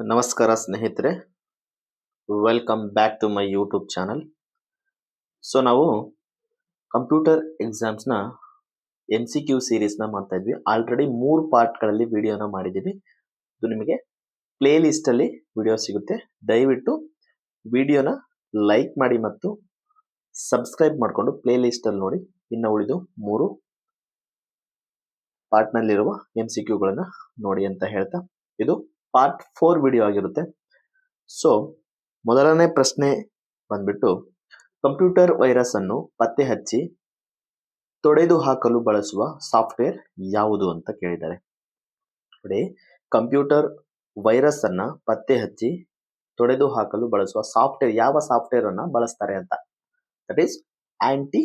ನಮಸ್ಕಾರ ಸ್ನೇಹಿತರೆ, welcome back to my YouTube channel. So ನಾವು ಕಂಪ್ಯೂಟರ್ ಎಕ್ಸಾಮ್ಸ್ನ MCQ ಸೀರೀಸ್ನ ಮಾಡ್ತಾ ಇದ್ವಿ. ಆಲ್ರೆಡಿ 3 ಪಾರ್ಟ್ಗಳಲ್ಲಿ ವಿಡಿಯೋನ ಮಾಡಿದ್ದೀವಿ. ಇದು ನಿಮಗೆ ಪ್ಲೇ ಲಿಸ್ಟಲ್ಲಿ ವಿಡಿಯೋ ಸಿಗುತ್ತೆ. ದಯವಿಟ್ಟು ವಿಡಿಯೋನ ಲೈಕ್ ಮಾಡಿ ಮತ್ತು ಸಬ್ಸ್ಕ್ರೈಬ್ ಮಾಡಿಕೊಂಡು ಪ್ಲೇ ಲಿಸ್ಟಲ್ಲಿ ನೋಡಿ. ಇನ್ನು ಉಳಿದು 3 ಪಾರ್ಟ್ನಲ್ಲಿರುವ MCQಗಳನ್ನು ನೋಡಿ ಅಂತ ಹೇಳ್ತಾ, ಇದು ಪಾರ್ಟ್ 4 ವಿಡಿಯೋ ಆಗಿರುತ್ತೆ. ಸೊ ಮೊದಲನೇ ಪ್ರಶ್ನೆ ಬಂದ್ಬಿಟ್ಟು, ಕಂಪ್ಯೂಟರ್ ವೈರಸ್ ಅನ್ನು ಪತ್ತೆ ಹಚ್ಚಿ ತೊಡೆದು ಹಾಕಲು ಬಳಸುವ ಸಾಫ್ಟ್ವೇರ್ ಯಾವುದು ಅಂತ ಕೇಳಿದ್ದಾರೆ. ನೋಡಿ, ಕಂಪ್ಯೂಟರ್ ವೈರಸ್ ಅನ್ನ ಪತ್ತೆ ಹಚ್ಚಿ ತೊಡೆದು ಹಾಕಲು ಬಳಸುವ ಸಾಫ್ಟ್ವೇರ್, ಯಾವ ಸಾಫ್ಟ್ವೇರ್ ಅನ್ನ ಬಳಸ್ತಾರೆ ಅಂತ. That is aunty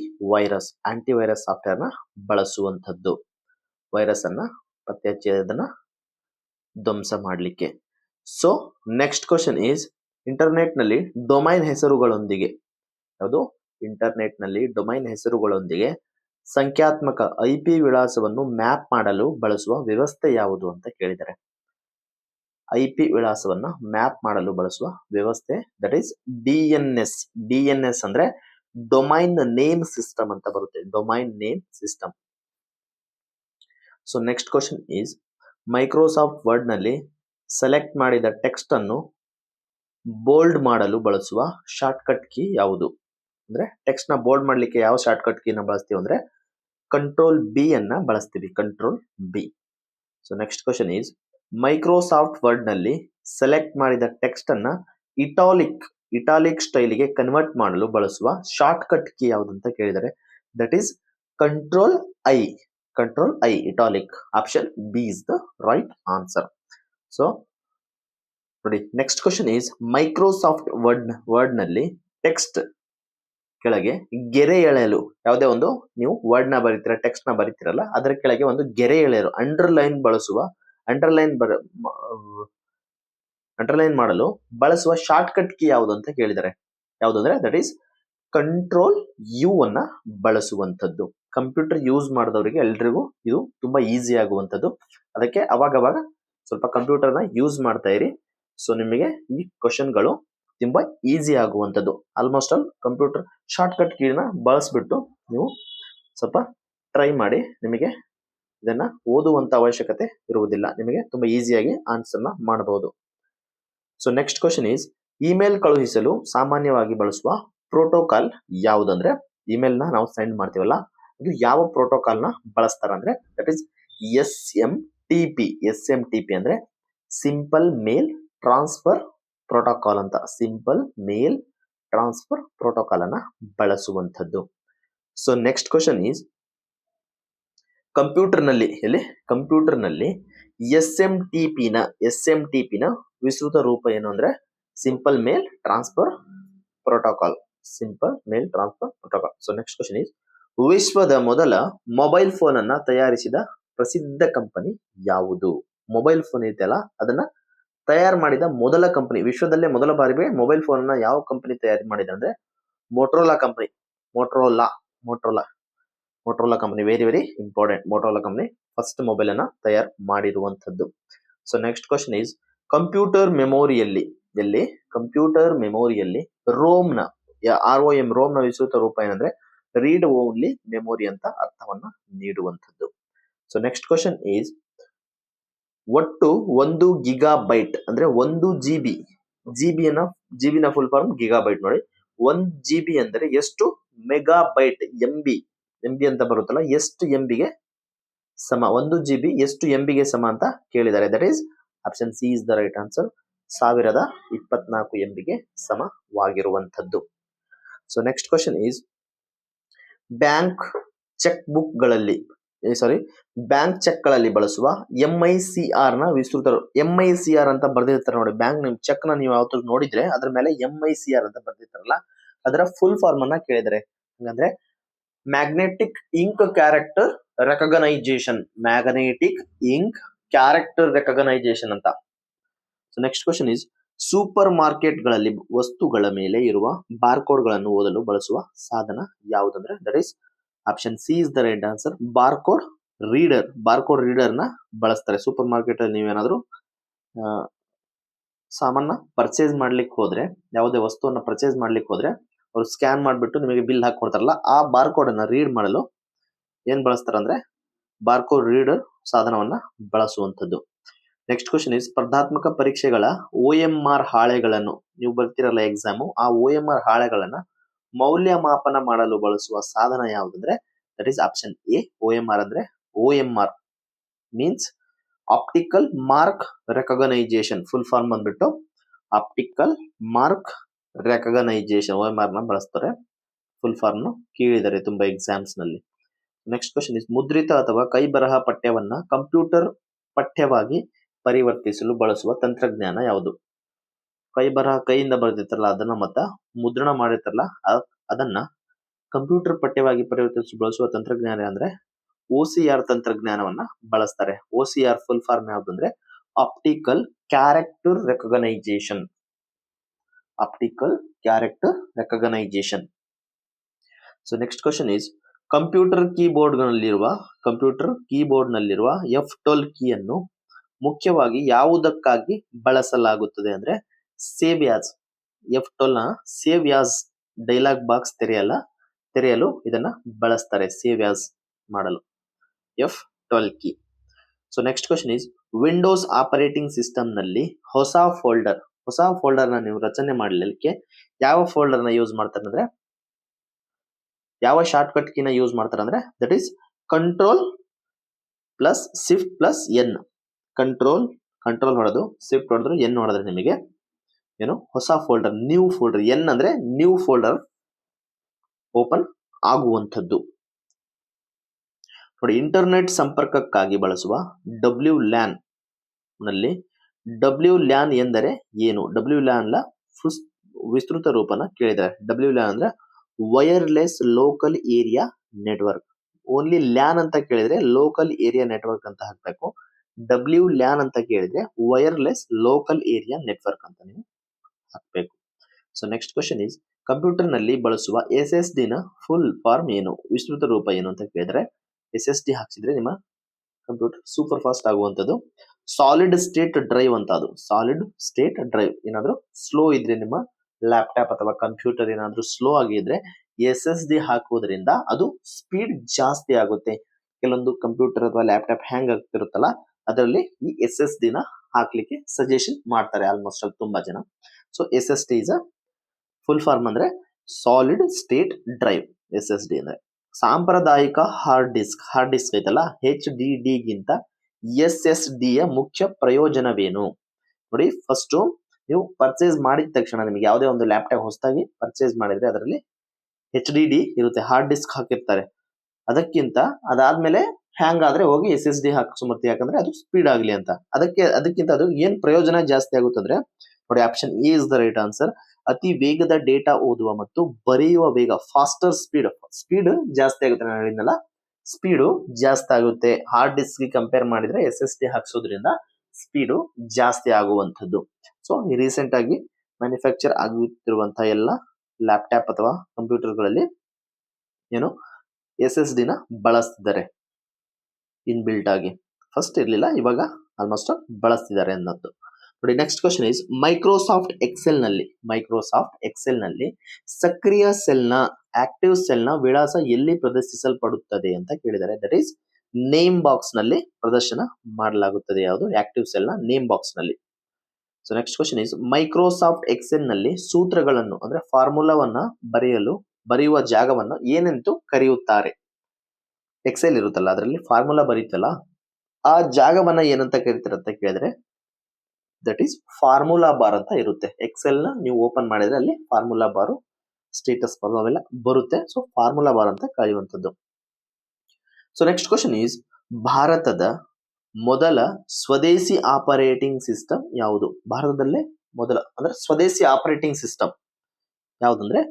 virus software ನ ಬಳಸುವಂಥದ್ದು, ವೈರಸ್ ಅನ್ನ ಪತ್ತೆ ಹಚ್ಚಿ ಅದನ್ನ ಧ್ವಂಸ ಮಾಡಲಿಕ್ಕೆ. So next question is, internet ನಲ್ಲಿ ಡೊಮೈನ್ ಹೆಸರುಗಳೊಂದಿಗೆ, ಯಾವುದು ಇಂಟರ್ನೆಟ್ ನಲ್ಲಿ ಡೊಮೈನ್ ಹೆಸರುಗಳೊಂದಿಗೆ ಸಂಖ್ಯಾತ್ಮಕ IP ವಿಳಾಸವನ್ನು ಮ್ಯಾಪ್ ಮಾಡಲು ಬಳಸುವ ವ್ಯವಸ್ಥೆ ಯಾವುದು ಅಂತ ಕೇಳಿದ್ದಾರೆ. IP ವಿಳಾಸವನ್ನ ಮ್ಯಾಪ್ ಮಾಡಲು ಬಳಸುವ ವ್ಯವಸ್ಥೆ, ದಟ್ ಈಸ್ DNS ಅಂದ್ರೆ ಡೊಮೈನ್ ನೇಮ್ ಸಿಸ್ಟಮ್ ಅಂತ ಬರುತ್ತೆ, domain name system. So next question is, Microsoft word ನಲ್ಲಿ ಸೆಲೆಕ್ಟ್ ಮಾಡಿದ ಟೆಕ್ಸ್ಟ್ ಅನ್ನು ಬೋಲ್ಡ್ ಮಾಡಲು ಬಳಸುವ ಶಾರ್ಟ್ಕಟ್ ಕೀ ಯಾವುದು? ಅಂದ್ರೆ ಟೆಕ್ಸ್ಟ್ ನ ಬೋಲ್ಡ್ ಮಾಡ್ಲಿಕ್ಕೆ ಯಾವ ಶಾರ್ಟ್ಕಟ್ ಕೀನ ಬಳಸ್ತೀವಿ ಅಂದ್ರೆ ಕಂಟ್ರೋಲ್ B ಅನ್ನ ಬಳಸ್ತೀವಿ, control B. So next question is, Microsoft word ನಲ್ಲಿ ಸೆಲೆಕ್ಟ್ ಮಾಡಿದ ಟೆಕ್ಸ್ಟ್ ಅನ್ನ ಇಟಾಲಿಕ್ ಸ್ಟೈಲಿಗೆ ಕನ್ವರ್ಟ್ ಮಾಡಲು ಬಳಸುವ ಶಾರ್ಟ್ಕಟ್ ಕೀ ಯಾವುದು ಅಂತ ಕೇಳಿದರೆ, that is control I, italic. Option B is the right answer. So ನೋಡಿ, next question is, Microsoft word ನಲ್ಲಿ ಟೆಕ್ಸ್ಟ್ ಕೆಳಗೆ ಗೆರೆ ಎಳೆಯಲು, ಯಾವುದೇ ಒಂದು ನೀವು ವರ್ಡ್ ನ ಬರೀತೀರ, ಟೆಕ್ಸ್ಟ್ ನ ಬರೀತಿರಲ್ಲ, ಅದರ ಕೆಳಗೆ ಒಂದು ಗೆರೆ ಎಳೆಯಲು ಅಂಡರ್ಲೈನ್ ಮಾಡಲು ಬಳಸುವ ಶಾರ್ಟ್ಕಟ್ ಕೀ ಯಾವುದು ಅಂತ ಕೇಳಿದ್ದಾರೆ. ಯಾವುದು ಅಂದ್ರೆ ದಟ್ ಈಸ್ ಕಂಟ್ರೋಲ್ U ಅನ್ನ ಬಳಸುವಂಥದ್ದು. ಕಂಪ್ಯೂಟರ್ ಯೂಸ್ ಮಾಡಿದವರಿಗೆ ಎಲ್ರಿಗೂ ಇದು ತುಂಬಾ ಈಸಿ ಆಗುವಂಥದ್ದು. ಅದಕ್ಕೆ ಅವಾಗವಾಗ ಸ್ವಲ್ಪ ಕಂಪ್ಯೂಟರ್ನ ಯೂಸ್ ಮಾಡ್ತಾ ಇರಿ. ಸೊ ನಿಮಗೆ ಈ ಕ್ವಶನ್ಗಳು ತುಂಬಾ ಈಸಿ ಆಗುವಂಥದ್ದು. ಆಲ್ಮೋಸ್ಟ್ ಆಲ್ ಕಂಪ್ಯೂಟರ್ ಶಾರ್ಟ್ಕಟ್ ಕೀನ ಬಳಸ್ಬಿಟ್ಟು ನೀವು ಸ್ವಲ್ಪ ಟ್ರೈ ಮಾಡಿ, ನಿಮಗೆ ಇದನ್ನ ಓದುವಂತ ಅವಶ್ಯಕತೆ ಇರುವುದಿಲ್ಲ, ನಿಮಗೆ ತುಂಬಾ ಈಸಿಯಾಗಿ ಆನ್ಸರ್ನ ಮಾಡಬಹುದು. So next question is, email ಕಳುಹಿಸಲು ಸಾಮಾನ್ಯವಾಗಿ ಬಳಸುವ ಪ್ರೋಟೋಕಾಲ್ ಯಾವುದಂದ್ರೆ, ಇಮೇಲ್ ನ ನಾವು ಸೆಂಡ್ ಮಾಡ್ತೀವಲ್ಲ, ಅದು ಯಾವ ಪ್ರೋಟೋಕಾಲ್ ನ ಬಳಸ್ತಾರ ಅಂದ್ರೆ ದಟ್ ಈಸ್ SMTP ಅಂದ್ರೆ ಸಿಂಪಲ್ ಮೇಲ್ ಟ್ರಾನ್ಸ್ಫರ್ ಪ್ರೋಟೋಕಾಲ್ ಅಂತ, ಸಿಂಪಲ್ ಮೇಲ್ ಟ್ರಾನ್ಸ್ಫರ್ ಪ್ರೋಟೋಕಾಲ್ ಅನ್ನ ಬಳಸುವಂಥದ್ದು. So next question is, computer ನಲ್ಲಿ SMTP ನ ವಿಸ್ತೃತ ರೂಪ ಏನು ಅಂದ್ರೆ simple mail transfer protocol. So next question is, ವಿಶ್ವದ ಮೊದಲ ಮೊಬೈಲ್ ಫೋನ್ ಅನ್ನ ತಯಾರಿಸಿದ ಪ್ರಸಿದ್ಧ ಕಂಪನಿ ಯಾವುದು? ಮೊಬೈಲ್ ಫೋನ್ ಇದೆಯಲ್ಲ, ಅದನ್ನ ತಯಾರು ಮಾಡಿದ ಮೊದಲ ಕಂಪನಿ, ವಿಶ್ವದಲ್ಲೇ ಮೊದಲ ಬಾರಿಗೆ ಮೊಬೈಲ್ ಫೋನ್ ಅನ್ನ ಯಾವ ಕಂಪನಿ ತಯಾರು ಮಾಡಿದೆ ಅಂದ್ರೆ Motorola company. Motorola company, very very important. Motorola company first mobile ಅನ್ನ ತಯಾರು ಮಾಡಿರುವಂತದ್ದು. So next question is, computer ಮೆಮೊರಿಯಲ್ಲಿ ರೋಮ್ ನ ವಿಸ್ತೃತ ರೂಪ ಏನಂದ್ರೆ ರೀಡ್ ಓನ್ಲಿ ಮೆಮೊರಿ ಅಂತ ಅರ್ಥವನ್ನ ನೀಡುವಂಥದ್ದು. ಸೊ ನೆಕ್ಸ್ಟ್ ಕ್ವಶನ್ ಈಸ್, ಒಟ್ಟು 1 ಗಿಗಾಬೈಟ್ ಅಂದ್ರೆ 1 GB ನ ಫುಲ್ ಫಾರ್ಮ್ ಗಿಗಾಬೈಟ್. ನೋಡಿ, 1 GB ಅಂದ್ರೆ ಎಷ್ಟು ಮೆಗಾಬೈಟ್, MB ಅಂತ ಬರುತ್ತಲ್ಲ, ಎಷ್ಟು MB ಗೆ ಸಮ, 1 GB ಎಷ್ಟು MB ಗೆ ಸಮ ಅಂತ ಕೇಳಿದ್ದಾರೆ. That is option C is the right answer. 1024 MB ಗೆ ಸಮವಾಗಿರುವಂಥದ್ದು. So next question is, bank ಚೆಕ್ಗಳಲ್ಲಿ ಬಳಸುವ MICR ನ ವಿಸ್ತೃತ, MICR ಅಂತ ಬರ್ದಿರ್ತಾರೆ ನೋಡಿ, ಬ್ಯಾಂಕ್ ನಿಮ್ ಚೆಕ್ ನ ನೀವು ಯಾವತ್ತೂ ನೋಡಿದ್ರೆ ಅದ್ರ ಮೇಲೆ MICR ಅಂತ ಬರ್ದಿರ್ತಾರಲ್ಲ, ಅದರ ಫುಲ್ ಫಾರ್ಮ್ ಅನ್ನ ಕೇಳಿದರೆ, ಹಂಗಂದ್ರೆ ಮ್ಯಾಗ್ನೆಟಿಕ್ ಇಂಕ್ ಕ್ಯಾರೆಕ್ಟರ್ ರೆಕಗ್ನೈಸೇಷನ್ ಅಂತ. So next question is, super ಮಾರ್ಕೆಟ್ಗಳಲ್ಲಿ ವಸ್ತುಗಳ ಮೇಲೆ ಇರುವ ಬಾರ್ಕೋಡ್ ಗಳನ್ನು ಓದಲು ಬಳಸುವ ಸಾಧನ ಯಾವುದಂದ್ರೆ that is option C is the right answer. Barcode reader ನ ಬಳಸ್ತಾರೆ. ಸೂಪರ್ ಮಾರ್ಕೆಟ್ ಅಲ್ಲಿ ನೀವೇನಾದ್ರೂ ಸಾಮಾನ ಪರ್ಚೇಸ್ ಮಾಡ್ಲಿಕ್ಕೆ ಹೋದ್ರೆ, ಯಾವುದೇ ವಸ್ತುವನ್ನ ಪರ್ಚೇಸ್ ಮಾಡ್ಲಿಕ್ಕೆ ಹೋದ್ರೆ ಅವ್ರು ಸ್ಕ್ಯಾನ್ ಮಾಡಿಬಿಟ್ಟು ನಿಮಗೆ ಬಿಲ್ ಹಾಕಿ ಕೊಡ್ತಾರಲ್ಲ, ಆ ಬಾರ್ಕೋಡ್ ಅನ್ನ ರೀಡ್ ಮಾಡಲು ಏನ್ ಬಳಸ್ತಾರೆ ಅಂದ್ರೆ ಬಾರ್ಕೋಡ್ ರೀಡರ್ ಸಾಧನವನ್ನ ಬಳಸುವಂಥದ್ದು. ನೆಕ್ಸ್ಟ್ ಕ್ವಶನ್ ಇಸ್, ಸ್ಪರ್ಧಾತ್ಮಕ ಪರೀಕ್ಷೆಗಳ OMR ಹಾಳೆಗಳನ್ನು, ನೀವು ಬರ್ತಿರಲ್ಲ ಎಕ್ಸಾಮು, ಆ OMR ಹಾಳೆಗಳನ್ನ ಮೌಲ್ಯಮಾಪನ ಮಾಡಲು ಬಳಸುವ ಸಾಧನ ಯಾವುದಂದ್ರೆ that is option A. OMR ಅಂದ್ರೆ OMR means optical mark recognition, full form ಬಂದ್ಬಿಟ್ಟು ಆಪ್ಟಿಕಲ್ ಮಾರ್ಕ್ ರೆಕಗ್ನೈಸೇಷನ್. OMR ನ ಬಳಸ್ತಾರೆ, ಫುಲ್ ಫಾರ್ಮ್ ಕೇಳಿದ್ದಾರೆ ತುಂಬಾ ಎಕ್ಸಾಮ್ಸ್ ನಲ್ಲಿ. ನೆಕ್ಸ್ಟ್ ಕ್ವಶನ್ ಇಸ್, ಮುದ್ರಿತ ಅಥವಾ ಕೈ ಬರಹ ಪಠ್ಯವನ್ನ ಕಂಪ್ಯೂಟರ್ ಪಠ್ಯವಾಗಿ ಪರಿವರ್ತಿಸಲು ಬಳಸುವ ತಂತ್ರಜ್ಞಾನ ಯಾವುದು? ಕೈ ಬರಹ ಕೈಯಿಂದ ಬರೆದಿರ್ತಾರಲ್ಲ ಅದನ್ನ ಮತ್ತ ಮುದ್ರಣ ಮಾಡಿರ್ತಾರಲ್ಲ ಅದನ್ನ ಕಂಪ್ಯೂಟರ್ ಪಠ್ಯವಾಗಿ ಪರಿವರ್ತಿಸಲು ಬಳಸುವ ತಂತ್ರಜ್ಞಾನ ಅಂದ್ರೆ OCR ತಂತ್ರಜ್ಞಾನವನ್ನ ಬಳಸ್ತಾರೆ. OCR ಫುಲ್ ಫಾರ್ಮ್ ಯಾವ್ದಂದ್ರೆ optical character recognition. Optical character recognition. So next question is, computer keyboard ನಲ್ಲಿರುವ F12 ಕೀಯನ್ನು ಮುಖ್ಯವಾಗಿ ಯಾವುದಕ್ಕಾಗಿ ಬಳಸಲಾಗುತ್ತದೆ ಅಂದ್ರೆ ಸೇವ್ ಆಸ್. F12 ನ ಸೇವ್ ಆಸ್ ಡೈಲಾಗ್ ಬಾಕ್ಸ್ ತೆರೆಯಲು ಇದನ್ನ ಬಳಸ್ತಾರೆ, ಸೇವ್ ಆಸ್ ಮಾಡಲು F12 key. So next question is, Windows operating system ನಲ್ಲಿ ಹೊಸ ಫೋಲ್ಡರ್ ನ ನೀವು ರಚನೆ ಮಾಡಲಿಕ್ಕೆ ಯಾವ ಫೋಲ್ಡರ್ ನ ಯೂಸ್ ಮಾಡ್ತಾರೆ ಅಂದ್ರೆ, ಯಾವ ಶಾರ್ಟ್ ಕಟ್ ಕೀನ ಯೂಸ್ ಮಾಡ್ತಾರೆ ಅಂದ್ರೆ that is control plus shift plus N. Control ಹೊಡೆದು ಶಿಫ್ಟ್ ಹೊಡೆದ್ರೆ ಎನ್ ಹೊಡೆದ್ರೆ ನಿಮಗೆ ಏನು ಹೊಸ ಫೋಲ್ಡರ್, ನ್ಯೂ ಫೋಲ್ಡರ್. ಎನ್ ಅಂದ್ರೆ ನ್ಯೂ ಫೋಲ್ಡರ್ ಓಪನ್ ಆಗುವಂಥದ್ದು. ನೋಡಿ, ಇಂಟರ್ನೆಟ್ ಸಂಪರ್ಕಕ್ಕಾಗಿ ಬಳಸುವ WLAN ನಲ್ಲಿ WLAN ಎಂದರೆ ಏನು? WLAN ನ ವಿಸ್ತೃತ ರೂಪನ ಕೇಳಿದ್ದಾರೆ. WLAN ಅಂದ್ರೆ wireless local area network. Only LAN ಅಂತ ಕೇಳಿದ್ರೆ ಲೋಕಲ್ ಏರಿಯಾ ನೆಟ್ವರ್ಕ್ ಅಂತ ಹಾಕ್ಬೇಕು. WLAN ಅಂತ ಕೇಳಿದ್ರೆ ವೈರ್ಲೆಸ್ ಲೋಕಲ್ ಏರಿಯಾ ನೆಟ್ವರ್ಕ್ ಅಂತ ನೀವು ಹಾಕ್ಬೇಕು. So next question is, computer ನಲ್ಲಿ ಬಳಸುವ SSD ನ ಫುಲ್ ಫಾರ್ಮ್ ಏನು? ವಿಸ್ತೃತ ರೂಪ ಏನು ಅಂತ ಕೇಳಿದ್ರೆ SSD ಹಾಕ್ಸಿದ್ರೆ ನಿಮ್ಮ ಕಂಪ್ಯೂಟರ್ ಸೂಪರ್ ಫಾಸ್ಟ್ ಆಗುವಂಥದ್ದು ಸಾಲಿಡ್ ಸ್ಟೇಟ್ ಡ್ರೈವ್ ಅಂತ. ಅದು ಸಾಲಿಡ್ ಸ್ಟೇಟ್ ಡ್ರೈವ್. ಏನಾದ್ರೂ ಸ್ಲೋ ಇದ್ರೆ ನಿಮ್ಮ ಲ್ಯಾಪ್ಟಾಪ್ ಅಥವಾ ಕಂಪ್ಯೂಟರ್ ಏನಾದ್ರೂ ಸ್ಲೋ ಆಗಿದ್ರೆ SSD ಹಾಕುವುದರಿಂದ ಅದು ಸ್ಪೀಡ್ ಜಾಸ್ತಿ ಆಗುತ್ತೆ. ಕೆಲವೊಂದು ಕಂಪ್ಯೂಟರ್ ಅಥವಾ ಲ್ಯಾಪ್ಟಾಪ್ ಹ್ಯಾಂಗ್ ಆಗ್ತಿರುತ್ತಲ್ಲ, ಅದರಲ್ಲಿ ಈ SSD ನ ಹಾಕ್ಲಿಕ್ಕೆ ಸಜೆಷನ್ ಮಾಡ್ತಾರೆ ಆಲ್ಮೋಸ್ಟ್ ಅಲ್ಲಿ ತುಂಬಾ ಜನ. So SSD is a full form ಅಂದ್ರೆ ಸಾಲಿಡ್ ಸ್ಟೇಟ್ ಡ್ರೈವ್. SSD ಅಂದ್ರೆ ಸಾಂಪ್ರದಾಯಿಕ ಹಾರ್ಡ್ ಡಿಸ್ಕ್ ಐತಲ್ಲ, HDD ಗಿಂತ SSD ಯ ಮುಖ್ಯ ಪ್ರಯೋಜನವೇನು? ನೋಡಿ, ಫಸ್ಟ್ ನೀವು ಪರ್ಚೇಸ್ ಮಾಡಿದ ತಕ್ಷಣ ನಿಮಗೆ ಯಾವುದೇ ಒಂದು ಲ್ಯಾಪ್ಟಾಪ್ ಹೊಸದಾಗಿ ಪರ್ಚೇಸ್ ಮಾಡಿದ್ರೆ ಅದರಲ್ಲಿ HDD ಇರುತ್ತೆ, ಹಾರ್ಡ್ ಡಿಸ್ಕ್ ಹಾಕಿರ್ತಾರೆ. ಅದಕ್ಕಿಂತ ಅದಾದ್ಮೇಲೆ ಹ್ಯಾಂಗ್ ಆದ್ರೆ ಹೋಗಿ SSD ಹಾಕಿಸ್ಮರ್ತಿ, ಯಾಕಂದ್ರೆ ಅದು ಸ್ಪೀಡ್ ಆಗ್ಲಿ ಅಂತ. ಅದಕ್ಕಿಂತ ಅದು ಏನ್ ಪ್ರಯೋಜನ ಜಾಸ್ತಿ ಆಗುತ್ತಂದ್ರೆ ನೋಡಿ, option A is the right answer. ಅತಿ ವೇಗದ ಡೇಟಾ ಓದುವ ಮತ್ತು ಬರೆಯುವ ವೇಗ, ಫಾಸ್ಟರ್ ಸ್ಪೀಡ್ ಜಾಸ್ತಿ ಆಗುತ್ತೆ. ನಾನು ಹೇಳಿದ್ನಲ್ಲ, ಸ್ಪೀಡು ಜಾಸ್ತಿ ಆಗುತ್ತೆ. ಹಾರ್ಡ್ ಡಿಸ್ಕ್ ಕಂಪೇರ್ ಮಾಡಿದ್ರೆ SSD ಹಾಕ್ಸೋದ್ರಿಂದ ಸ್ಪೀಡು ಜಾಸ್ತಿ ಆಗುವಂಥದ್ದು. ಸೊ ರೀಸೆಂಟ್ ಆಗಿ ಮ್ಯಾನುಫ್ಯಾಕ್ಚರ್ ಆಗುತ್ತಿರುವಂತಹ ಎಲ್ಲ ಲ್ಯಾಪ್ಟಾಪ್ ಅಥವಾ ಕಂಪ್ಯೂಟರ್ಗಳಲ್ಲಿ ಏನು SSD ನ ಬಳಸ್ತಿದ್ದಾರೆ ಇನ್ ಬಿಲ್ಟ್ ಆಗಿ. ಫಸ್ಟ್ ಇರ್ಲಿಲ್ಲ, ಇವಾಗ ಆಲ್ಮೋಸ್ಟ್ ಬಳಸ್ತಿದ್ದಾರೆ ಅನ್ನೋದು. ನೋಡಿ, next question is, Microsoft Excel ನಲ್ಲಿ ಸಕ್ರಿಯ ಸೆಲ್ನ ಆಕ್ಟಿವ್ ಸೆಲ್ನ ವಿಳಾಸ ಎಲ್ಲಿ ಪ್ರದರ್ಶಿಸಲ್ಪಡುತ್ತದೆ ಅಂತ ಕೇಳಿದ್ದಾರೆ. ದಟ್ ಈಸ್ ನೇಮ್ ಬಾಕ್ಸ್ ನಲ್ಲಿ ಪ್ರದರ್ಶನ ಮಾಡಲಾಗುತ್ತದೆ. ಯಾವುದು? ಆಕ್ಟಿವ್ ಸೆಲ್ನ ನೇಮ್ ಬಾಕ್ಸ್ ನಲ್ಲಿ. So next question is, Microsoft Excel ನಲ್ಲಿ ಸೂತ್ರಗಳನ್ನು ಅಂದ್ರೆ ಫಾರ್ಮುಲಾವನ್ನ ಬರೆಯುವ ಜಾಗವನ್ನು ಏನೆಂದು ಕರೆಯುತ್ತಾರೆ? ಎಕ್ಸೆಲ್ ಇರುತ್ತಲ್ಲ, ಅದರಲ್ಲಿ ಫಾರ್ಮುಲಾ ಬರೀತಲ್ಲ, ಆ ಜಾಗವನ್ನ ಏನಂತ ಕರೀತಾರೆ ಅಂತ ಕೇಳಿದ್ರೆ ದಟ್ ಈಸ್ ಫಾರ್ಮುಲಾ ಬಾರ್ ಅಂತ ಇರುತ್ತೆ. ಎಕ್ಸೆಲ್ ನ ನೀವು ಓಪನ್ ಮಾಡಿದ್ರೆ ಅಲ್ಲಿ ಫಾರ್ಮುಲಾ ಬಾರು, ಸ್ಟೇಟಸ್ ಬಾರ್ ಅವೆಲ್ಲ ಬರುತ್ತೆ. ಸೊ ಫಾರ್ಮುಲಾ ಬಾರ್ ಅಂತ ಕರೆಯುವಂಥದ್ದು. ಸೊ ನೆಕ್ಸ್ಟ್ ಕ್ವಶನ್ ಈಸ್, ಭಾರತದ ಮೊದಲ ಸ್ವದೇಶಿ ಆಪರೇಟಿಂಗ್ ಸಿಸ್ಟಮ್ ಯಾವುದು? ಭಾರತದಲ್ಲೇ ಮೊದಲ ಅಂದ್ರೆ ಸ್ವದೇಶಿ ಆಪರೇಟಿಂಗ್ ಸಿಸ್ಟಮ್ ಯಾವುದಂದ್ರೆ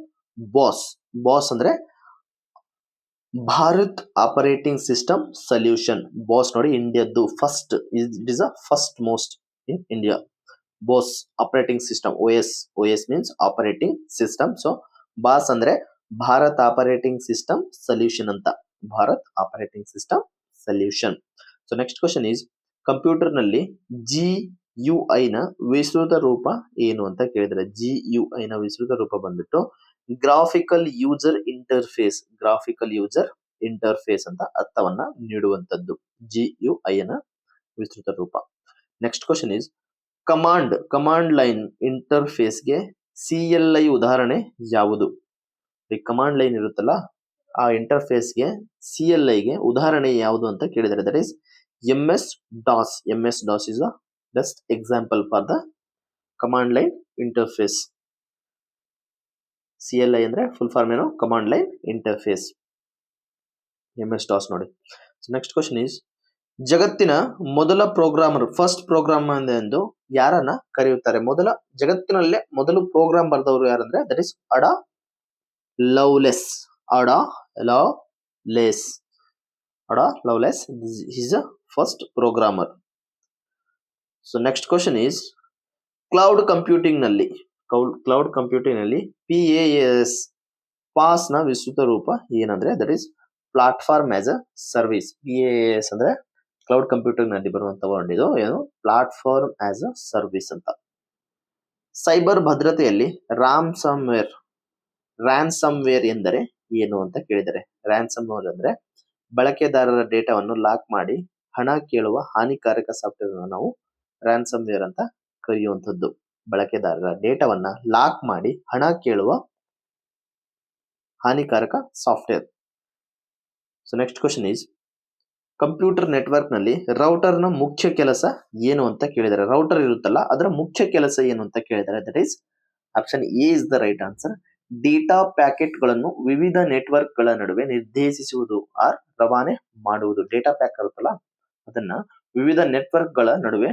ಬಾಸ್ ಅಂದ್ರೆ Bharat operating system solution. BOSS ನೋಡಿ, ಇಂಡಿಯಾದ್ದು first, it is a first most in India. BOSS operating system, OS means operating system. So BOSS ಅಂದ್ರೆ ಭಾರತ್ ಆಪರೇಟಿಂಗ್ ಸಿಸ್ಟಮ್ ಸೊಲ್ಯೂಷನ್ ಅಂತ, Bharat operating system solution. So next question is, computer ನಲ್ಲಿ GUI ನ ವಿಸ್ತೃತ ರೂಪ ಏನು ಅಂತ ಕೇಳಿದರೆ, GUI ನ ವಿಸ್ತೃತ ರೂಪ ಬಂದ್ಬಿಟ್ಟು graphical user interface. Graphical user interface ಅಂತ ಅರ್ಥವನ್ನ ನೀಡುವಂತದ್ದು GUI ನ ವಿಸ್ತೃತ ರೂಪ. Next question is command line ಇಂಟರ್ಫೇಸ್ಗೆ CLI ಉದಾಹರಣೆ ಯಾವುದು? ಈ ಕಮಾಂಡ್ ಲೈನ್ ಇರುತ್ತಲ್ಲ, ಆ ಇಂಟರ್ಫೇಸ್ಗೆ CLI ಗೆ ಉದಾಹರಣೆ ಯಾವುದು ಅಂತ ಕೇಳಿದರೆ, that is MS-DOS. MS-DOS is the best example for the command line interface. CLI ಅಂದ್ರೆ ಫುಲ್ ಫಾರ್ಮ್ ಏನು? Command line interface. MS-DOS ನೋಡಿ. ನೆಕ್ಸ್ಟ್ ಕ್ವಶನ್ ಈಸ್ ಜಗತ್ತಿನ ಮೊದಲ ಪ್ರೋಗ್ರಾಮರ್, ಫಸ್ಟ್ ಪ್ರೋಗ್ರಾಮರ್ ಎಂದು ಯಾರನ್ನ ಕರೆಯುತ್ತಾರೆ? ಜಗತ್ತಿನಲ್ಲೇ ಮೊದಲು ಪ್ರೋಗ್ರಾಮ್ ಬರೆದವರು ಯಾರಂದ್ರೆ, ದಟ್ ಇಸ್ ಅಡಾ ಲವ್ಲೆಸ್. ಅಡಾ Lovelace is a first programmer. So next question is cloud computing ನಲ್ಲಿ PaaS ನ ವಿಸ್ತೃತ ರೂಪ ಏನಂದ್ರೆ, that is platform as a service. PaaS ಅಂದ್ರೆ ಕ್ಲೌಡ್ ಕಂಪ್ಯೂಟಿಂಗ್ ನಲ್ಲಿ ಬರುವಂತ ವರ್ಡ್ ಇದು. ಏನು? ಪ್ಲಾಟ್ಫಾರ್ಮ್ ಆಸ್ ಅ ಸರ್ವಿಸ್ ಅಂತ. ಸೈಬರ್ ಭದ್ರತೆಯಲ್ಲಿ ರ್ಯಾನ್ಸಮ್ವೇರ್ ಎಂದರೆ ಏನು ಅಂತ ಕೇಳಿದರೆ, ರ್ಯಾನ್ಸಮ್ವೇರ್ ಅಂದ್ರೆ ಬಳಕೆದಾರರ ಡೇಟಾವನ್ನು ಲಾಕ್ ಮಾಡಿ ಹಣ ಕೇಳುವ ಹಾನಿಕಾರಕ ಸಾಫ್ಟ್ವೇರ್ ನಾವು ರ್ಯಾನ್ಸಮ್ವೇರ್ ಅಂತ ಕರೆಯುವಂಥದ್ದು. ಬಳಕೆದಾರರ ಡೇಟಾವನ್ನ ಲಾಕ್ ಮಾಡಿ ಹಣ ಕೇಳುವ ಹಾನಿಕಾರಕ software. So next question is computer network ನಲ್ಲಿ ರೌಟರ್ ನ ಮುಖ್ಯ ಕೆಲಸ ಏನು ಅಂತ ಕೇಳಿದರೆ, ರೌಟರ್ ಇರುತ್ತಲ್ಲ ಅದರ ಮುಖ್ಯ ಕೆಲಸ ಏನು ಅಂತ ಕೇಳಿದರೆ, that is option A is the right answer. Data packet ಗಳನ್ನು ವಿವಿಧ ನೆಟ್ವರ್ಕ್ ಗಳ ನಡುವೆ ನಿರ್ದೇಶಿಸುವುದು ಆರ್ ರವಾನೆ ಮಾಡುವುದು. ಡೇಟಾ ಪ್ಯಾಕ್ ಇರುತ್ತಲ್ಲ ಅದನ್ನ ವಿವಿಧ ನೆಟ್ವರ್ಕ್ ಗಳ ನಡುವೆ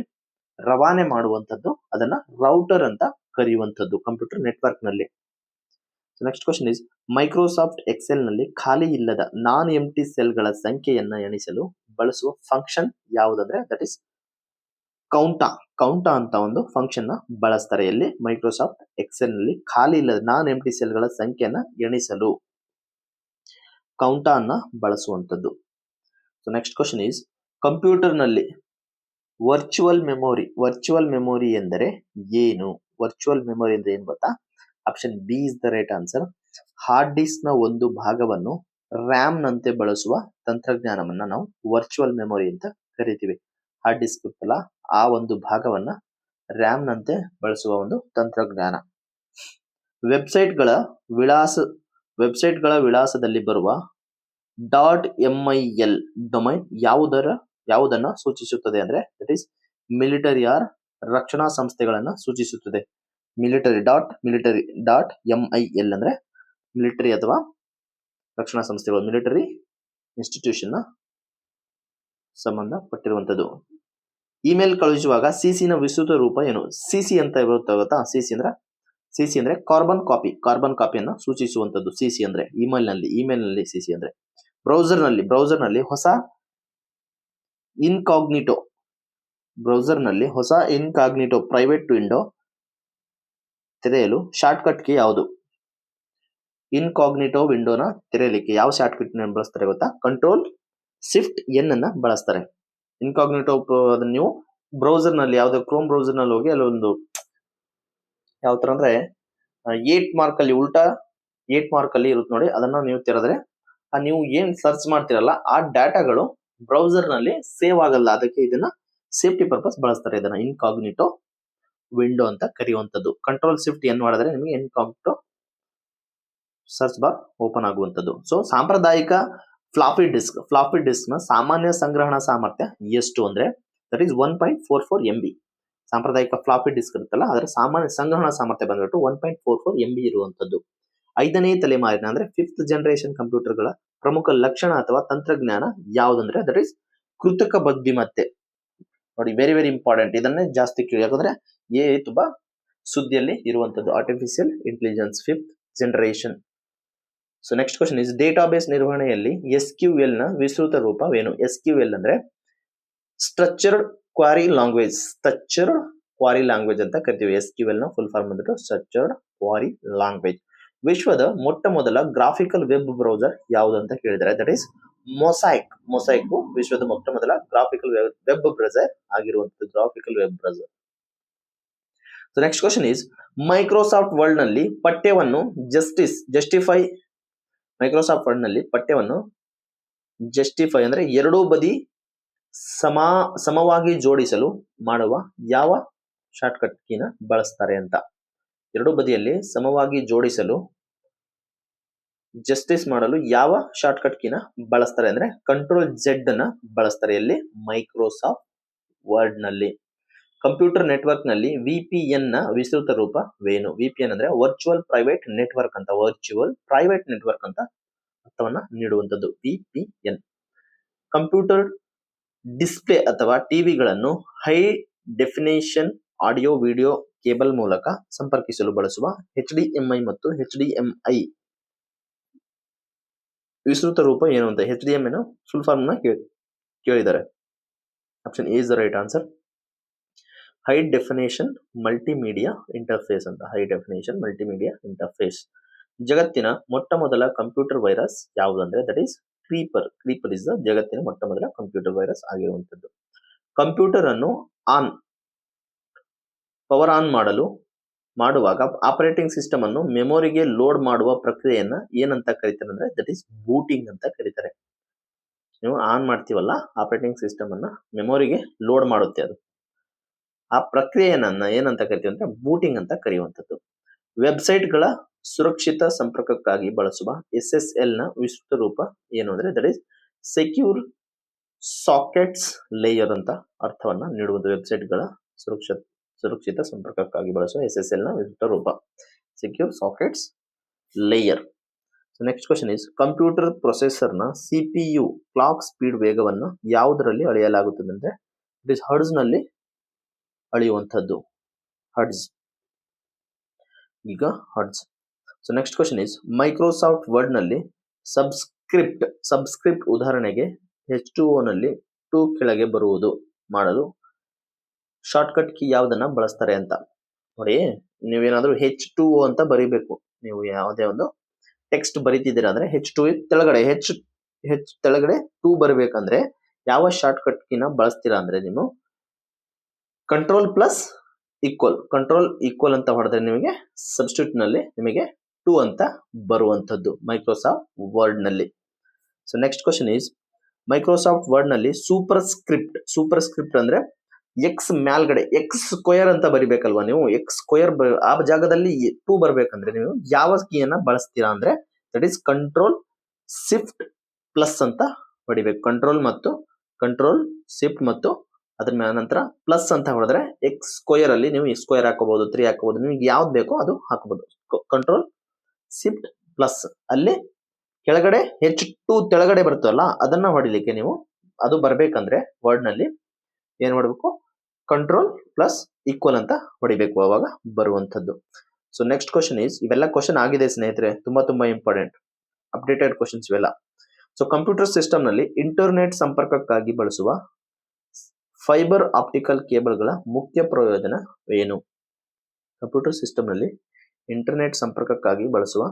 ರವಾನೆ ಮಾಡುವಂತದ್ದು, ಅದನ್ನ ರೌಟರ್ ಅಂತ ಕರೆಯುವಂತದ್ದು ಕಂಪ್ಯೂಟರ್ ನೆಟ್ವರ್ಕ್ ನಲ್ಲಿ. Next question is Microsoft Excel ನಲ್ಲಿ ಖಾಲಿ ಇಲ್ಲದ ನಾನ್ ಎಂಟಿ ಸೆಲ್ ಗಳ ಸಂಖ್ಯೆಯನ್ನ ಎಣಿಸಲು ಬಳಸುವ ಫಂಕ್ಷನ್ ಯಾವುದಂದ್ರೆ, ದಟ್ ಇಸ್ ಕೌಂಟಾ ಅಂತ ಒಂದು ಫಂಕ್ಷನ್ ನ ಬಳಸ್ತಾರೆ. ಎಲ್ಲಿ? ಮೈಕ್ರೋಸಾಫ್ಟ್ ಎಕ್ಸೆಲ್ ನಲ್ಲಿ ಖಾಲಿ ಇಲ್ಲದ ನಾನ್ ಎಂಟಿ ಸೆಲ್ ಗಳ ಸಂಖ್ಯೆಯನ್ನ ಎಣಿಸಲು ಕೌಂಟಾ ಅನ್ನ ಬಳಸುವಂತದ್ದು. So next question is computer ನಲ್ಲಿ ವರ್ಚುವಲ್ ಮೆಮೊರಿ ಎಂದರೆ ಏನು? ವರ್ಚುವಲ್ ಮೆಮೊರಿ ಅಂದ್ರೆ ಏನು ಗೊತ್ತಾ? Option B is the right answer. Hard disk ನ ಒಂದು ಭಾಗವನ್ನು ರ್ಯಾಮ್ ನಂತೆ ಬಳಸುವ ತಂತ್ರಜ್ಞಾನವನ್ನ ನಾವು ವರ್ಚುವಲ್ ಮೆಮೊರಿ ಅಂತ ಕರಿತೀವಿ. ಹಾರ್ಡ್ ಡಿಸ್ಕ್ ಇರುತ್ತಲ್ಲ ಆ ಒಂದು ಭಾಗವನ್ನ ರ್ಯಾಮ್ ನಂತೆ ಬಳಸುವ ಒಂದು ತಂತ್ರಜ್ಞಾನ. ವೆಬ್ಸೈಟ್ ಗಳ ವಿಳಾಸದಲ್ಲಿ ಬರುವ .mil ಡೊಮೈನ್ ಯಾವುದನ್ನ ಸೂಚಿಸುತ್ತದೆ ಅಂದ್ರೆ, ದಟ್ ಈಸ್ ಮಿಲಿಟರಿ ಆರ್ ರಕ್ಷಣಾ ಸಂಸ್ಥೆಗಳನ್ನ ಸೂಚಿಸುತ್ತದೆ. ಮಿಲಿಟರಿ .mil ಅಂದ್ರೆ ಮಿಲಿಟರಿ ಅಥವಾ ರಕ್ಷಣಾ ಸಂಸ್ಥೆಗಳು, ಮಿಲಿಟರಿ ಇನ್ಸ್ಟಿಟ್ಯೂಷನ್ ನ ಸಂಬಂಧಪಟ್ಟಿರುವಂತದ್ದು. ಇಮೇಲ್ ಕಳುಹಿಸುವಾಗ CC ನ ವಿಸ್ತೃತ ರೂಪ ಏನು? CC ಅಂತ ಬರುತ್ತೆ ಗೊತ್ತಾ? CC ಅಂದ್ರೆ ಕಾರ್ಬನ್ ಕಾಪಿಯನ್ನು ಸೂಚಿಸುವಂತದ್ದು. CC ಅಂದ್ರೆ ಇಮೇಲ್ ನಲ್ಲಿ CC ಅಂದ್ರೆ. ಬ್ರೌಸರ್ ನಲ್ಲಿ ಹೊಸ ಇನ್ಕಾಗ್ನಿಟೋ ಪ್ರೈವೇಟ್ ವಿಂಡೋ ತೆರೆಯಲು ಶಾರ್ಟ್ಕಟ್ ಕೀ ಯಾವುದು? ಇನ್ಕಾಗ್ನಿಟೋ ವಿಂಡೋನ ತೆರೆಯಲಿಕ್ಕೆ ಯಾವ ಶಾರ್ಟ್ಕಟ್ ಬಳಸ್ತಾರೆ ಗೊತ್ತಾ? Ctrl+Shift+N ಅನ್ನ ಬಳಸ್ತಾರೆ. ಇನ್ಕಾಗ್ನಿಟೋ ಅದನ್ನ ನೀವು ಬ್ರೌಸರ್ ನಲ್ಲಿ, ಯಾವುದೋ ಕ್ರೋಮ್ ಬ್ರೌಸರ್ ನಲ್ಲಿ ಹೋಗಿ ಅಲ್ಲೊಂದು ಯಾವ ತರ ಅಂದ್ರೆ 8 ಮಾರ್ಕ್ ಅಲ್ಲಿ ಉಲ್ಟಾ 8 ಮಾರ್ಕ್ ಅಲ್ಲಿ ಇರುತ್ತೆ ನೋಡಿ, ಅದನ್ನ ನೀವು ತೆರೆದ್ರೆ ನೀವು ಏನ್ ಸರ್ಚ್ ಮಾಡ್ತಿರಲ್ಲ ಆ ಡಾಟಾಗಳು ಬ್ರೌಸರ್ ನಲ್ಲಿ ಸೇವ್ ಆಗಲ್ಲ. ಅದಕ್ಕೆ ಇದನ್ನ ಸೇಫ್ಟಿ ಪರ್ಪಸ್ ಬಳಸ್ತಾರೆ. ಇದನ್ನ ಇನ್ಕಾಗ್ನಿಟೋ ವಿಂಡೋ ಅಂತ ಕರೆಯುವಂತದ್ದು. Ctrl+Shift+N ಮಾಡಿದ್ರೆ ನಿಮಗೆ ಇನ್ಕಾಗ್ನಿಟೋ ಸರ್ಚ್ ಬಾರ್ ಓಪನ್ ಆಗುವಂತದ್ದು. ಸೊ ಸಾಂಪ್ರದಾಯಿಕ ಫ್ಲಾಪಿ ಡಿಸ್ಕ್ ನ ಸಾಮಾನ್ಯ ಸಂಗ್ರಹಣಾ ಸಾಮರ್ಥ್ಯ ಎಷ್ಟು ಅಂದ್ರೆ, ದಟ್ ಈಸ್ 1.44 MB. ಸಾಂಪ್ರದಾಯಿಕ ಫ್ಲಾಪಿ ಡಿಸ್ಕ್ ಇರುತ್ತಲ್ಲ ಅದರ ಸಾಮಾನ್ಯ ಸಂಗ್ರಹಣಾ ಸಾಮರ್ಥ್ಯ ಬಂದ್ಬಿಟ್ಟು 1.44 MB ಇರುವಂತದ್ದು. 5ನೇ ತಲೆಮಾರಿನ ಅಂದ್ರೆ 5th ಜನರೇಷನ್ ಕಂಪ್ಯೂಟರ್ಗಳ ಪ್ರಮುಖ ಲಕ್ಷಣ ಅಥವಾ ತಂತ್ರಜ್ಞಾನ ಯಾವುದಂದ್ರೆ, ದಟ್ ಈಸ್ ಕೃತಕ ಬುದ್ಧಿಮತ್ತೆ. ನೋಡಿ, ವೆರಿ ವೆರಿ ಇಂಪಾರ್ಟೆಂಟ್. ಇದನ್ನೇ ಜಾಸ್ತಿ ಕೇಳಿ, ಯಾಕಂದ್ರೆ ತುಂಬಾ ಸುದ್ದಿಯಲ್ಲಿ ಇರುವಂತದ್ದು. Artificial intelligence 5th generation. So next question is database ನಿರ್ವಹಣೆಯಲ್ಲಿ SQL ನ ವಿಸ್ತೃತ ರೂಪವೇನು? SQL ಅಂದ್ರೆ ಸ್ಟ್ರಕ್ಚರ್ಡ್ ಕ್ವಾರಿ ಲ್ಯಾಂಗ್ವೇಜ್ ಅಂತ ಕರಿತೀವಿ. SQL ನ ಫುಲ್ ಫಾರ್ಮ್ ಬಂದ್ಬಿಟ್ಟು ಸ್ಟ್ರಕ್ಚರ್ಡ್ ಕ್ವಾರಿ ಲ್ಯಾಂಗ್ವೇಜ್. ವಿಶ್ವದ ಮೊಟ್ಟ ಮೊದಲ ಗ್ರಾಫಿಕಲ್ ವೆಬ್ ಬ್ರೌಸರ್ ಯಾವುದು ಅಂತ ಕೇಳಿದರೆ, ದಟ್ ಈಸ್ ಮೊಸೈಕ್. ವಿಶ್ವದ ಮೊಟ್ಟ ಮೊದಲ ಗ್ರಾಫಿಕಲ್ ವೆಬ್ ಬ್ರೌಸರ್ ಆಗಿರುವಂತದ್ದು. Graphical web browser so next question is Microsoft word ನಲ್ಲಿ ಪಠ್ಯವನ್ನು ಮೈಕ್ರೋಸಾಫ್ಟ್ ವರ್ಡ್ ನಲ್ಲಿ ಪಠ್ಯವನ್ನು ಜಸ್ಟಿಫೈ ಅಂದ್ರೆ ಎರಡೂ ಬದಿ ಸಮವಾಗಿ ಜೋಡಿಸಲು ಮಾಡುವ ಯಾವ ಶಾರ್ಟ್ಕಟ್ ಕೀನ ಬಳಸ್ತಾರೆ ಅಂತ. ಎರಡೂ ಬದಿಯಲ್ಲಿ ಸಮವಾಗಿ ಜೋಡಿಸಲು ಜಸ್ಟಿಸ್ ಮಾಡಲು ಯಾವ ಶಾರ್ಟ್ಕಟ್ ಕೀನ ಬಳಸ್ತಾರೆ ಅಂದ್ರೆ ಕಂಟ್ರೋಲ್ Z ನ ಬಳಸ್ತಾರೆ. ಎಲ್ಲಿ? ಮೈಕ್ರೋಸಾಫ್ಟ್ ವರ್ಡ್ ನಲ್ಲಿ. ಕಂಪ್ಯೂಟರ್ ನೆಟ್ವರ್ಕ್ ನಲ್ಲಿ VPN ನ ವಿಸ್ತೃತ ರೂಪವೇನು? VPN ಅಂದ್ರೆ ವರ್ಚುವಲ್ ಪ್ರೈವೇಟ್ ನೆಟ್ವರ್ಕ್ ಅಂತ ಅರ್ಥವನ್ನ ನೀಡುವಂಥದ್ದು VPN. ಕಂಪ್ಯೂಟರ್ ಡಿಸ್ಪ್ಲೇ ಅಥವಾ ಟಿವಿಗಳನ್ನು high definition audio video cable ಮೂಲಕ ಸಂಪರ್ಕಿಸಲು ಬಳಸುವ HDMI ಮತ್ತು HDMI ವಿಸ್ತೃತ ರೂಪ ಏನು ಅಂತ. HDMI ನ ಫುಲ್ ಫಾರ್ಮ್ ನ ಕೇಳಿದ್ದಾರೆ. Option A is the right answer. High definition multimedia interface ಅಂತ. High definition multimedia interface. ಜಗತ್ತಿನ ಮೊಟ್ಟ ಮೊದಲ ಕಂಪ್ಯೂಟರ್ ವೈರಸ್ ಯಾವುದಂದ್ರೆ that is creeper is the ಜಗತ್ತಿನ ಮೊಟ್ಟ ಮೊದಲ ಕಂಪ್ಯೂಟರ್ ವೈರಸ್ ಆಗಿರುವಂತದ್ದು. ಕಂಪ್ಯೂಟರ್ ಅನ್ನು ಪವರ್ ಆನ್ ಮಾಡುವಾಗ ಆಪರೇಟಿಂಗ್ ಸಿಸ್ಟಮ್ ಅನ್ನು ಮೆಮೊರಿಗೆ ಲೋಡ್ ಮಾಡುವ ಪ್ರಕ್ರಿಯೆಯನ್ನ ಏನಂತ ಕರೀತಾರೆ ಅಂದ್ರೆ ದಟ್ ಈಸ್ ಬೂಟಿಂಗ್ ಅಂತ ಕರೀತಾರೆ. ನೀವು ಆನ್ ಮಾಡ್ತೀವಲ್ಲ ಆಪರೇಟಿಂಗ್ ಸಿಸ್ಟಮ್ ಅನ್ನ ಮೆಮೊರಿಗೆ ಲೋಡ್ ಮಾಡುತ್ತೆ ಅದು. ಆ ಪ್ರಕ್ರಿಯೆಯನ್ನ ಏನಂತ ಕರಿತೀವಿ ಅಂದ್ರೆ ಬೂಟಿಂಗ್ ಅಂತ ಕರೆಯುವಂಥದ್ದು. ವೆಬ್ಸೈಟ್ಗಳ ಸುರಕ್ಷಿತ ಸಂಪರ್ಕಕ್ಕಾಗಿ ಬಳಸುವ SSL ನ ವಿಸ್ತೃತ ರೂಪ ಏನು ಅಂದ್ರೆ that is secure sockets layer ಅಂತ ಅರ್ಥವನ್ನ ನೀಡುವುದು. ವೆಬ್ಸೈಟ್ಗಳ ಸುರಕ್ಷಿತ ಸಂಪರ್ಕಕ್ಕಾಗಿ ಬಳಸುವ SSL ನ ವಿಸ್ತೃತ ರೂಪ secure sockets layer. Next question is computer processor ನ CPU ಕ್ಲಾಕ್ ಸ್ಪೀಡ್ ವೇಗವನ್ನು ಯಾವುದರಲ್ಲಿ ಅಳೆಯಲಾಗುತ್ತದೆ ಅಂದ್ರೆ ಇಟ್ ಇಸ್ ಹರ್ಡ್ಸ್ ನಲ್ಲಿ ಅಳೆಯುವಂಥದ್ದು. ಈಗ hertz. So next question is Microsoft word ನಲ್ಲಿ ಸಬ್ಸ್ಕ್ರಿಪ್ಟ್ ಉದಾಹರಣೆಗೆ H2O ನಲ್ಲಿ 2 ಕೆಳಗೆ ಬರುವುದು ಮಾಡಲು ಶಾರ್ಟ್ಕಟ್ ಕೀ ಯಾವ್ದನ್ನ ಬಳಸ್ತಾರೆ ಅಂತ. ನೋಡಿ, ನೀವೇನಾದ್ರೂ H2O ಅಂತ ಬರೀಬೇಕು. ನೀವು ಯಾವುದೇ ಒಂದು ಟೆಕ್ಸ್ಟ್ ಬರೀತಿದ್ದೀರಾ ಅಂದ್ರೆ H2 ತೆಳಗಡೆ ತೆಳಗಡೆ 2 ಬರಬೇಕಂದ್ರೆ ಯಾವ ಶಾರ್ಟ್ಕಟ್ ಕೀನ ಬಳಸ್ತೀರಾ ಅಂದ್ರೆ ನೀವು ಕಂಟ್ರೋಲ್ ಈಕ್ವಲ್ ಅಂತ ಹೊಡೆದ್ರೆ ನಿಮಗೆ ಸಬ್ಸ್ಟಿಟ್ಯೂಟ್ ನಲ್ಲಿ ನಿಮಗೆ 2 ಅಂತ ಬರುವಂತದ್ದು ಮೈಕ್ರೋಸಾಫ್ಟ್ ವರ್ಡ್ ನಲ್ಲಿ. So next question is Microsoft word ನಲ್ಲಿ ಸೂಪರ್ ಸ್ಕ್ರಿಪ್ಟ್ ಅಂದ್ರೆ X ಮೇಲ್ಗಡೆ X² ಅಂತ ಬರಿಬೇಕಲ್ವಾ ನೀವು. X² ಆ ಜಾಗದಲ್ಲಿ 2 ಬರ್ಬೇಕಂದ್ರೆ ನೀವು ಯಾವ ಕೀಯನ್ನ ಬಳಸ್ತೀರಾ ಅಂದ್ರೆ that is control shift plus ಅಂತ ಹೊಡಿಬೇಕು. ಕಂಟ್ರೋಲ್ ಶಿಫ್ಟ್ ಮತ್ತು ಅದ್ರ ನಂತರ ಪ್ಲಸ್ ಅಂತ ಹೊಡೆದ್ರೆ X² ಅಲ್ಲಿ ನೀವು X² ಹಾಕೋಬಹುದು, 3 ಹಾಕೋಬಹುದು, ನಿಮ್ಗೆ ಯಾವ್ದು ಬೇಕೋ ಅದು ಹಾಕೋಬಹುದು. Control shift plus. ಅಲ್ಲಿ ಕೆಳಗಡೆ H2 ತೆಳಗಡೆ ಬರ್ತಲ್ಲ ಅದನ್ನ ಹೊಡಿಲಿಕ್ಕೆ ನೀವು ಅದು ಬರ್ಬೇಕಂದ್ರೆ ವರ್ಡ್ ನಲ್ಲಿ ಏನ್ ಮಾಡಬೇಕು ಕಂಟ್ರೋಲ್ ಪ್ಲಸ್ ಈಕ್ವಲ್ ಅಂತ ಹೊಡಿಬೇಕು, ಅವಾಗ ಬರುವಂತದ್ದು. ಸೊ ನೆಕ್ಸ್ಟ್ ಕ್ವಶನ್ ಈಸ್ ಇವೆಲ್ಲ ಕ್ವಶನ್ ಆಗಿದೆ ಸ್ನೇಹಿತರೆ, ತುಂಬಾ ಇಂಪಾರ್ಟೆಂಟ್ ಅಪ್ಡೇಟೆಡ್ ಕ್ವಶನ್ಸ್ ಇವೆಲ್ಲ. ಸೊ ಕಂಪ್ಯೂಟರ್ ಸಿಸ್ಟಮ್ ನಲ್ಲಿ ಇಂಟರ್ನೆಟ್ ಸಂಪರ್ಕಕ್ಕಾಗಿ ಬಳಸುವ ಫೈಬರ್ ಆಪ್ಟಿಕಲ್ ಕೇಬಲ್ಗಳ ಮುಖ್ಯ ಪ್ರಯೋಜನವೇನು? ಕಂಪ್ಯೂಟರ್ ಸಿಸ್ಟಮ್ ನಲ್ಲಿ ಇಂಟರ್ನೆಟ್ ಸಂಪರ್ಕಕ್ಕಾಗಿ ಬಳಸುವ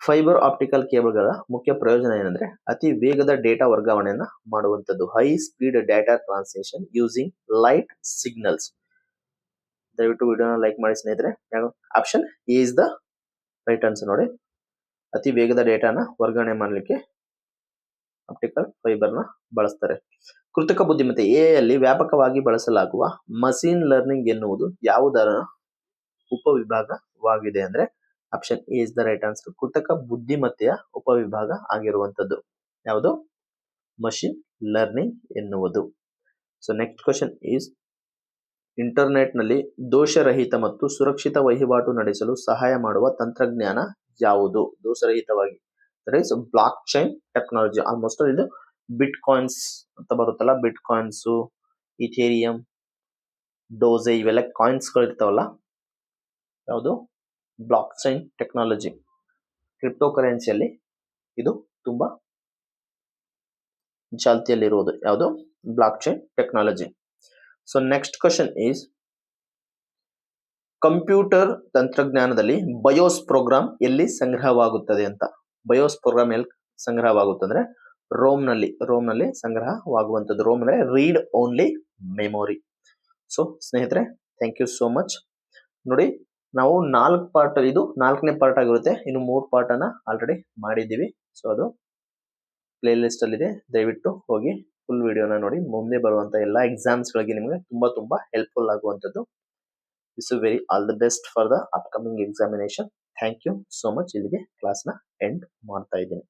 ಫೈಬರ್ ಆಪ್ಟಿಕಲ್ ಕೇಬಲ್ಗಳ ಮುಖ್ಯ ಪ್ರಯೋಜನ ಏನಂದ್ರೆ ಅತಿ ವೇಗದ ಡೇಟಾ ವರ್ಗಾವಣೆಯನ್ನ ಮಾಡುವಂಥದ್ದು. High speed data transmission using light signals. ದಯವಿಟ್ಟು ವಿಡಿಯೋನ ಲೈಕ್ ಮಾಡಿ ಸ್ನೇಹಿತರೆ. Option A is the right answer. ನೋಡಿ, ಅತಿ ವೇಗದ ಡೇಟಾನ ವರ್ಗಾವಣೆ ಮಾಡಲಿಕ್ಕೆ ಆಪ್ಟಿಕಲ್ ಫೈಬರ್ನ ಬಳಸ್ತಾರೆ. ಕೃತಕ ಬುದ್ಧಿಮತ್ತೆ AI ಯಲ್ಲಿ ವ್ಯಾಪಕವಾಗಿ ಬಳಸಲಾಗುವ ಮಷೀನ್ ಲರ್ನಿಂಗ್ ಎನ್ನುವುದು ಯಾವುದರ ಉಪವಿಭಾಗವಾಗಿದೆ ಅಂದ್ರೆ option A is the right answer. ಕೃತಕ ಬುದ್ಧಿಮತ್ತೆಯ ಉಪವಿಭಾಗ ಆಗಿರುವಂತದ್ದು ಯಾವುದು? ಮಷೀನ್ ಲರ್ನಿಂಗ್ ಎನ್ನುವುದು. So next question is internet ನಲ್ಲಿ ದೋಷರಹಿತ ಮತ್ತು ಸುರಕ್ಷಿತ ವಹಿವಾಟು ನಡೆಸಲು ಸಹಾಯ ಮಾಡುವ ತಂತ್ರಜ್ಞಾನ ಯಾವುದು? ದೋಷರಹಿತವಾಗಿ ಬ್ಲಾಕ್ ಚೈನ್ ಟೆಕ್ನಾಲಜಿ. ಆಲ್ಮೋಸ್ಟ್ ಇದು ಬಿಟ್ ಕಾಯಿನ್ಸ್ ಅಂತ ಬರುತ್ತಲ್ಲ, ಬಿಟ್ ಕಾಯಿನ್ಸ್, ಇಥೇರಿಯಂ, ಡೋಜೆ ಇವೆಲ್ಲ ಕಾಯಿನ್ಸ್ ಗಳು ಇರ್ತಾವಲ್ಲ, ಯಾವುದು? Block chain technology. ಕ್ರಿಪ್ಟೋ ಕರೆನ್ಸಿಯಲ್ಲಿ ಇದು ತುಂಬಾ ಚಾಲ್ತಿಯಲ್ಲಿರುವುದು ಯಾವುದು? Block chain technology. So next question is computer ತಂತ್ರಜ್ಞಾನದಲ್ಲಿ ಬಯೋಸ್ ಪ್ರೋಗ್ರಾಮ್ ಎಲ್ಲಿ ಸಂಗ್ರಹವಾಗುತ್ತದೆ ಅಂತ. ಬಯೋಸ್ ಪ್ರೋಗ್ರಾಮ್ ಎಲ್ಲಿ ಸಂಗ್ರಹವಾಗುತ್ತೆ ಅಂದ್ರೆ ರೋಮ್ ನಲ್ಲಿ ಸಂಗ್ರಹವಾಗುವಂಥದ್ದು. ರೋಮ್ ಅಂದ್ರೆ ರೀಡ್ ಓನ್ಲಿ ಮೆಮೊರಿ. ಸೊ ಸ್ನೇಹಿತರೆ, ಥ್ಯಾಂಕ್ ಯು ಸೋ ಮಚ್. ನೋಡಿ ನಾವು 4 ಪಾರ್ಟ್, ಇದು 4ನೇ ಪಾರ್ಟ್ ಆಗಿರುತ್ತೆ. ಇನ್ನು 3 ಪಾರ್ಟ್ ಅನ್ನ ಆಲ್ರೆಡಿ ಮಾಡಿದ್ದೀವಿ. ಸೊ ಅದು ಪ್ಲೇ ಲಿಸ್ಟ್ ಅಲ್ಲಿ ಇದೆ, ದಯವಿಟ್ಟು ಹೋಗಿ ಫುಲ್ ವಿಡಿಯೋನ ನೋಡಿ. ಮುಂದೆ ಬರುವಂತ ಎಲ್ಲ ಎಕ್ಸಾಮ್ಸ್ ಗಳಿಗೆ ನಿಮಗೆ ತುಂಬಾ ಹೆಲ್ಪ್ಫುಲ್ ಆಗುವಂತದ್ದು. Wish you very all the best for the upcoming examination. Thank you so much. ಇಲ್ಲಿಗೆ ಕ್ಲಾಸ್ನ ಎಂಡ್ ಮಾಡ್ತಾ ಇದ್ದೀನಿ.